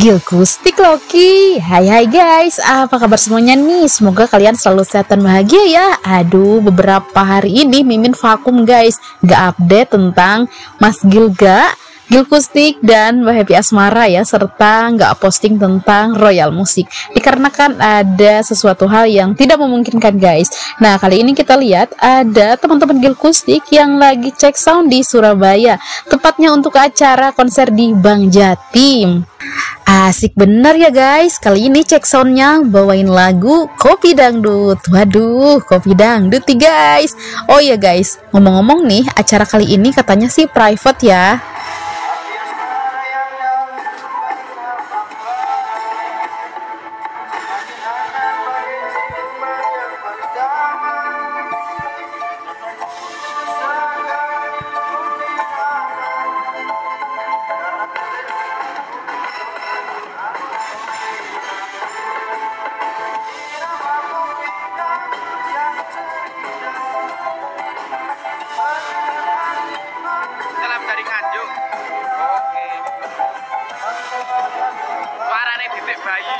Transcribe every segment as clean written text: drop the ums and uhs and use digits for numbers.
Gilkustik Loki. Hai guys, apa kabar semuanya nih? Semoga kalian selalu sehat dan bahagia ya. Aduh, beberapa hari ini Mimin vakum guys, gak update tentang Mas Gilga, Gilkustik dan Mbak Happy Asmara ya, serta nggak posting tentang Royal Musik dikarenakan ada sesuatu hal yang tidak memungkinkan guys. Nah, kali ini kita lihat ada teman-teman Gilkustik yang lagi cek sound di Surabaya, tepatnya untuk acara konser di Bank Jatim. Asik bener ya guys. Kali ini cek soundnya bawain lagu Kopi Dangdut. Waduh, Kopi Dangdut nih guys. Oh ya guys, ngomong-ngomong nih, acara kali ini katanya sih private ya. Dari Nganjuk. Oke. Suarane titik bayi.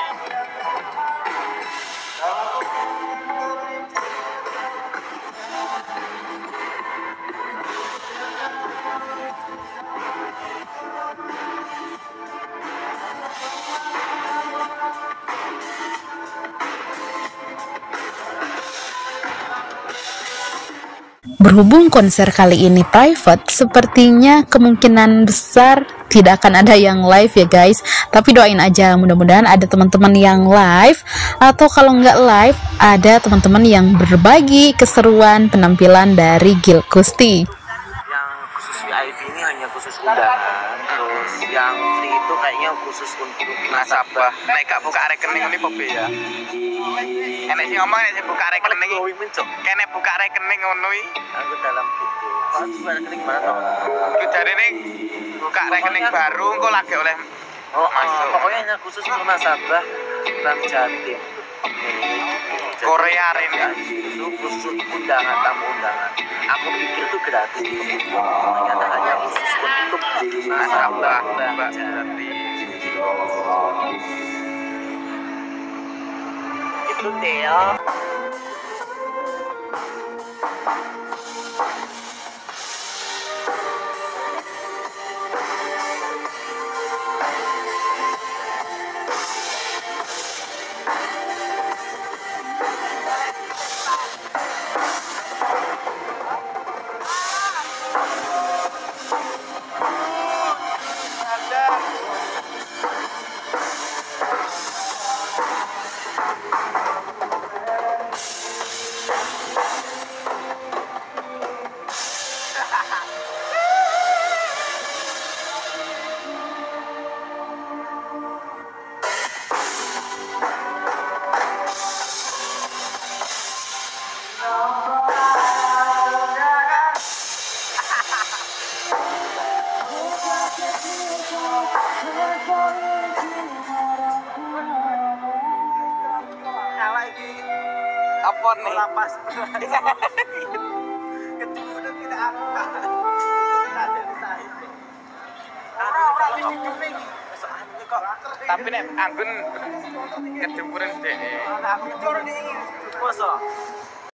Berhubung konser kali ini private, sepertinya kemungkinan besar tidak akan ada yang live ya guys. Tapi doain aja, mudah-mudahan ada teman-teman yang live, atau kalau nggak live, ada teman-teman yang berbagi keseruan penampilan dari Gilkustik. Yang khusus VIP ini hanya khusus undangan, terus yang free itu kayaknya khusus untuk nasabah. Nek gak buka rekening ini pobe ya. Enek sing ngomong nek buka rekening iki. Kene buka rekening ngono iki. Aku dalam itu. Kalau buka rekening mana toh? Ku jarene buka rekening baru engko lagi oleh pokoknya hanya khusus untuk nasabah Bank Jatim. Korea Rene. Itu khusus undangan, tamu undangan. Aku pikir itu gratis, ternyata hanya khusus untuk nasabah Bank Jatim. Itu deh ya. Apa nih? Lapas. Kecuali tidak apa. Tapi nek anggun kedempuran deh. Masa?